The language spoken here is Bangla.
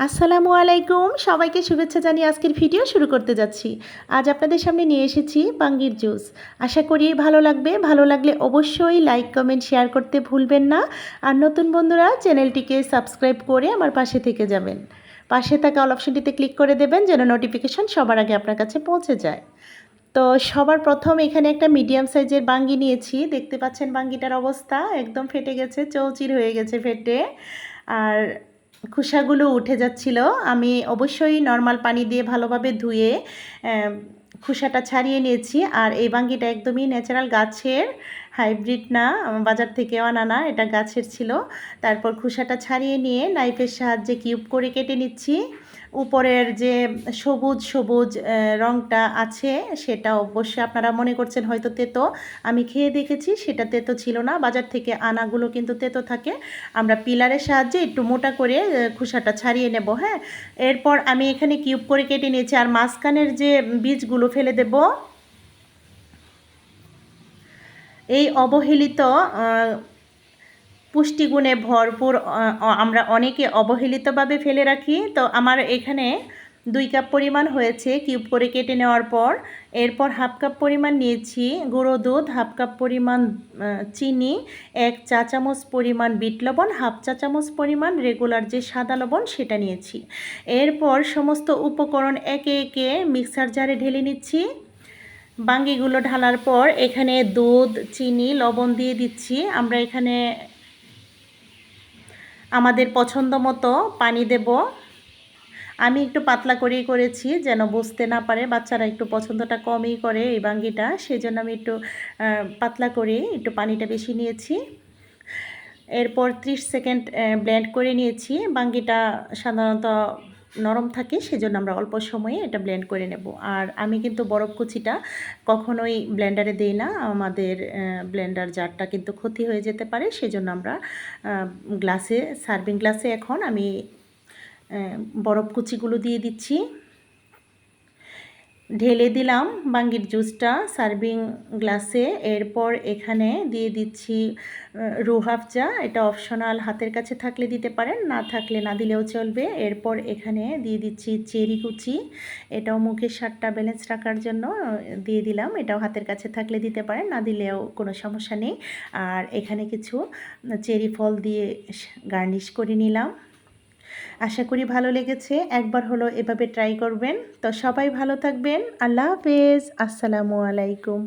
আসসালামু আলাইকুম, সবাইকে শুভেচ্ছা জানিয়ে আজকের ভিডিও শুরু করতে যাচ্ছি। আজ আপনাদের সামনে নিয়ে এসেছি বাঙ্গির জুস। আশা করি ভালো লাগবে। ভালো লাগলে অবশ্যই লাইক কমেন্ট শেয়ার করতে ভুলবেন না। আর নতুন বন্ধুরা চ্যানেলটিকে সাবস্ক্রাইব করে আমার পাশে থেকে যাবেন। পাশে থাকা অল অপশনটিতে ক্লিক করে দেবেন যেন নোটিফিকেশন সবার আগে আপনার কাছে পৌঁছে যায়। তো সবার প্রথম এখানে একটা মিডিয়াম সাইজের বাঙ্গি নিয়েছি। দেখতে পাচ্ছেন বাঙ্গিটার অবস্থা একদম ফেটে গেছে, চৌচির হয়ে গেছে ফেটে। আর খোসাগুলো উঠে যাচ্ছিল। আমি অবশ্যই নর্মাল পানি দিয়ে ভালোভাবে ধুয়ে খোসাটা ছাড়িয়ে নিয়েছি। আর এই বাঙ্গিটা একদমই ন্যাচারাল গাছের, হাইব্রিড না, বাজার থেকেও আনা না, এটা গাছের ছিল। তারপর খোসাটা ছাড়িয়ে নিয়ে নাইফের সাহায্যে কিউব করে কেটে নিচ্ছি। উপরের যে সবুজ সবুজ রঙটা আছে সেটা অবশ্যই আপনারা মনে করছেন হয়তো তেতো। আমি খেয়ে দেখেছি সেটা তেতো ছিল না। বাজার থেকে আনাগুলো কিন্তু তেতো থাকে। আমরা পিলারের সাহায্যে একটু মোটা করে খোসাটা ছাড়িয়ে নেব। হ্যাঁ, এরপর আমি এখানে কিউব করে কেটে নিয়েছি। আর মাঝখানের যে বীজগুলো ফেলে দেব। এই অবহেলিত পুষ্টিগুণে ভরপুর আমরা অনেকে অবহেলিতভাবে ফেলে রাখি। তো আমার এখানে 2 কাপ পরিমাণ হয়েছে কিউব করে কেটে নেওয়ার পর। এরপর হাফ কাপ পরিমাণ নিয়েছি গুঁড়ো দুধ, হাফ কাপ পরিমাণ চিনি, 1 চা চামচ পরিমাণ বিট লবণ, হাফ চা চামচ পরিমাণ রেগুলার যে সাদা লবণ সেটা নিয়েছি। এরপর সমস্ত উপকরণ একে একে মিক্সার জারে ঢেলে নিচ্ছি। বাঙ্গিগুলো ঢালার পর এখানে দুধ, চিনি, লবণ দিয়ে দিচ্ছি। আমরা এখানে আমাদের পছন্দ মতো পানি দেব। আমি একটু পাতলা করেই করেছি যেন বুঝতে না পারে। বাচ্চারা একটু পছন্দটা কমই করে এই বাঙ্গিটা, সেজন্য আমি একটু পাতলা করে একটু পানিটা বেশি নিয়েছি। এরপর 30 সেকেন্ড ব্লেন্ড করে নিয়েছি। বাঙ্গিটা সাধারণত নরম থাকে, সেজন্য আমরা অল্প সময়ে এটা ব্লেন্ড করে নেব। আর আমি কিন্তু বরফ কুচিটা কখনোই ব্লেন্ডারে দেই না। আমাদের ব্লেন্ডার জারটা কিন্তু ক্ষতি হয়ে যেতে পারে, সেজন্য আমরা গ্লাসে, সার্ভিং গ্লাসে এখন আমি বরফ কুচিগুলো দিয়ে দিচ্ছি। ঢেলে দিলাম বাঙ্গির জুসটা সার্ভিং গ্লাসে। এরপর এখানে দিয়ে দিচ্ছি রুহাফজা। এটা অপশনাল, হাতের কাছে থাকলে দিতে পারেন, না থাকলে না দিলেও চলবে। এরপর এখানে দিয়ে দিচ্ছি চেরি কুচি। এটাও মুখের স্বাদটা ব্যালেন্স রাখার জন্য দিয়ে দিলাম। এটাও হাতের কাছে থাকলে দিতে পারেন, না দিলেও কোনো সমস্যা নেই। আর এখানে কিছু চেরি ফল দিয়ে গার্নিশ করে নিলাম। আশা করি ভালো লেগেছে। একবার হলো এভাবে ট্রাই করবেন। তো সবাই ভালো থাকবেন। আল্লাহ হাফেজ। আসসালামু আলাইকুম।